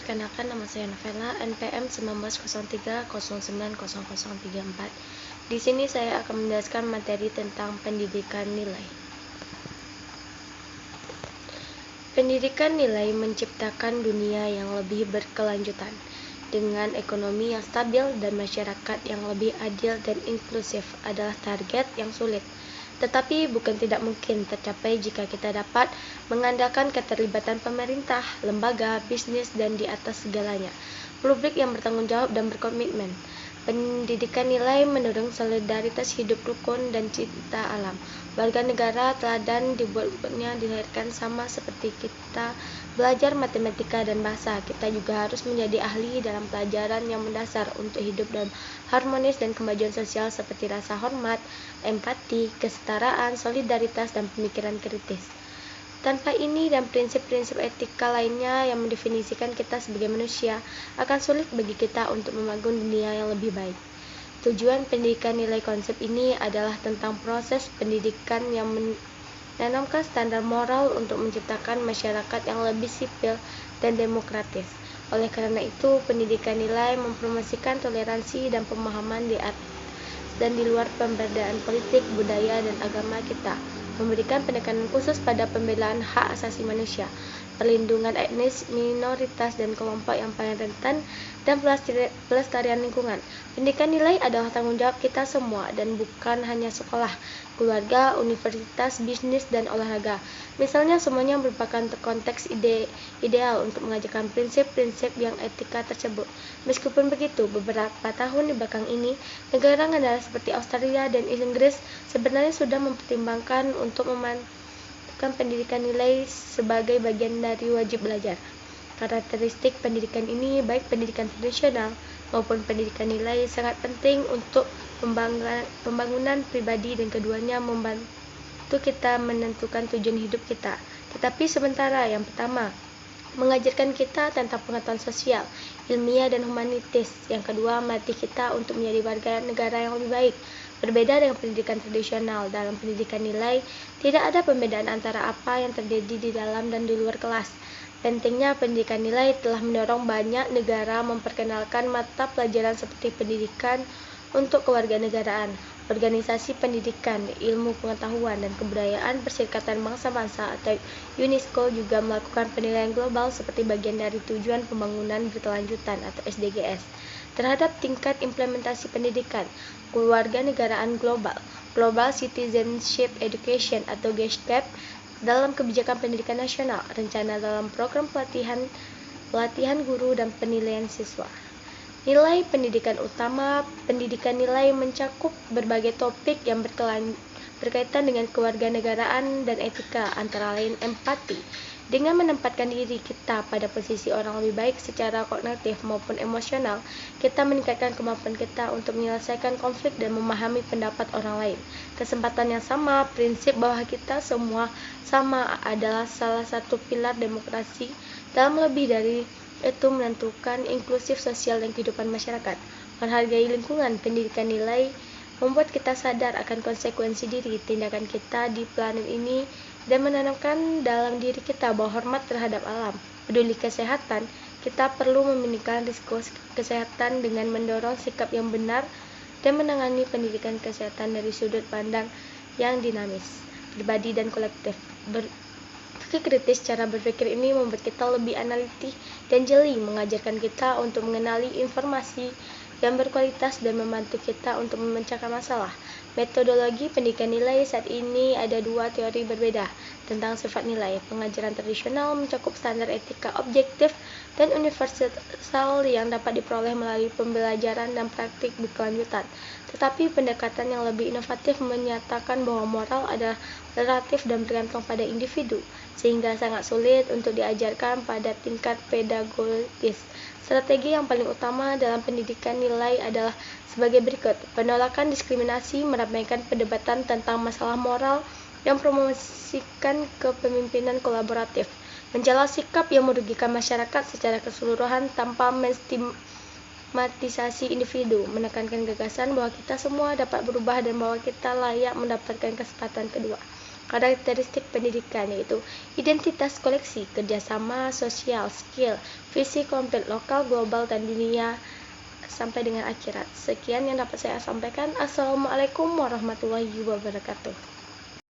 Perkenalkan, nama saya Novela, NPM 1903090034. Di sini saya akan menjelaskan materi tentang pendidikan nilai. Pendidikan nilai menciptakan dunia yang lebih berkelanjutan, dengan ekonomi yang stabil dan masyarakat yang lebih adil dan inklusif adalah target yang sulit, tetapi bukan tidak mungkin tercapai jika kita dapat mengandalkan keterlibatan pemerintah, lembaga, bisnis, dan di atas segalanya, publik yang bertanggung jawab dan berkomitmen. Pendidikan nilai mendorong solidaritas hidup rukun dan cinta alam. Warga negara teladan dibuatnya dilahirkan sama seperti kita belajar matematika dan bahasa. Kita juga harus menjadi ahli dalam pelajaran yang mendasar untuk hidup dalam harmonis dan kemajuan sosial seperti rasa hormat, empati, kesetaraan, solidaritas, dan pemikiran kritis. Tanpa ini dan prinsip-prinsip etika lainnya yang mendefinisikan kita sebagai manusia, akan sulit bagi kita untuk membangun dunia yang lebih baik. Tujuan pendidikan nilai konsep ini adalah tentang proses pendidikan yang menanamkan standar moral untuk menciptakan masyarakat yang lebih sipil dan demokratis. Oleh karena itu, pendidikan nilai mempromosikan toleransi dan pemahaman di atas dan di luar pemberdayaan politik, budaya, dan agama kita, memberikan penekanan khusus pada pembelaan hak asasi manusia, perlindungan etnis, minoritas, dan kelompok yang paling rentan, dan pelestarian lingkungan. Pendidikan nilai adalah tanggung jawab kita semua dan bukan hanya sekolah, keluarga, universitas, bisnis, dan olahraga. Misalnya, semuanya merupakan konteks ideal untuk mengajarkan prinsip-prinsip yang etika tersebut. Meskipun begitu, beberapa tahun di belakang ini, negara-negara seperti Australia dan Inggris sebenarnya sudah mempertimbangkan untuk memantapkan pendidikan nilai sebagai bagian dari wajib belajar. Karakteristik pendidikan ini, baik pendidikan tradisional maupun pendidikan nilai, sangat penting untuk pembangunan pribadi dan keduanya membantu kita menentukan tujuan hidup kita. Tetapi sementara, yang pertama, mengajarkan kita tentang pengetahuan sosial, ilmiah, dan humanitis. Yang kedua, melatih kita untuk menjadi warga negara yang lebih baik. Berbeda dengan pendidikan tradisional, dalam pendidikan nilai, tidak ada pembedaan antara apa yang terjadi di dalam dan di luar kelas. Pentingnya pendidikan nilai telah mendorong banyak negara memperkenalkan mata pelajaran seperti pendidikan untuk kewarganegaraan, organisasi pendidikan, ilmu pengetahuan, dan kebudayaan. Perserikatan Bangsa-Bangsa atau UNESCO juga melakukan penilaian global seperti bagian dari tujuan pembangunan berkelanjutan atau SDGs terhadap tingkat implementasi pendidikan kewarganegaraan global, Global Citizenship Education atau GCEP, dalam kebijakan pendidikan nasional, rencana dalam program pelatihan guru, dan penilaian siswa. Nilai pendidikan utama. Pendidikan nilai mencakup berbagai topik yang berkaitan dengan kewarganegaraan dan etika, antara lain empati, dengan menempatkan diri kita pada posisi orang lebih baik secara kognitif maupun emosional. Kita meningkatkan kemampuan kita untuk menyelesaikan konflik dan memahami pendapat orang lain. Kesempatan yang sama, prinsip bahwa kita semua sama, adalah salah satu pilar demokrasi. Dalam lebih dari itu, menentukan inklusif sosial dan kehidupan masyarakat. Menghargai lingkungan. Pendidikan nilai membuat kita sadar akan konsekuensi diri tindakan kita di planet ini dan menanamkan dalam diri kita bahwa hormat terhadap alam, peduli kesehatan. Kita perlu meminimalkan risiko kesehatan dengan mendorong sikap yang benar dan menangani pendidikan kesehatan dari sudut pandang yang dinamis, pribadi, dan kolektif. Berpikir kritis. Cara berpikir ini membuat kita lebih analitik dan jeli, mengajarkan kita untuk mengenali informasi yang berkualitas dan membantu kita untuk memecahkan masalah. Metodologi pendidikan nilai. Saat ini ada dua teori berbeda tentang sifat nilai. Pengajaran tradisional mencakup standar etika objektif dan universal yang dapat diperoleh melalui pembelajaran dan praktik berkelanjutan. Tetapi pendekatan yang lebih inovatif menyatakan bahwa moral adalah relatif dan bergantung pada individu, sehingga sangat sulit untuk diajarkan pada tingkat pedagogis. Strategi yang paling utama dalam pendidikan nilai adalah sebagai berikut. Penolakan diskriminasi, meramaikan perdebatan tentang masalah moral, yang promosikan kepemimpinan kolaboratif, mencela sikap yang merugikan masyarakat secara keseluruhan tanpa menstigmatisasi individu, menekankan gagasan bahwa kita semua dapat berubah dan bahwa kita layak mendapatkan kesempatan kedua. karakteristik pendidikan yaitu identitas koleksi, kerjasama sosial, skill, visi komplit lokal, global, dan dunia sampai dengan akhirat. Sekian yang dapat saya sampaikan. Assalamualaikum warahmatullahi wabarakatuh.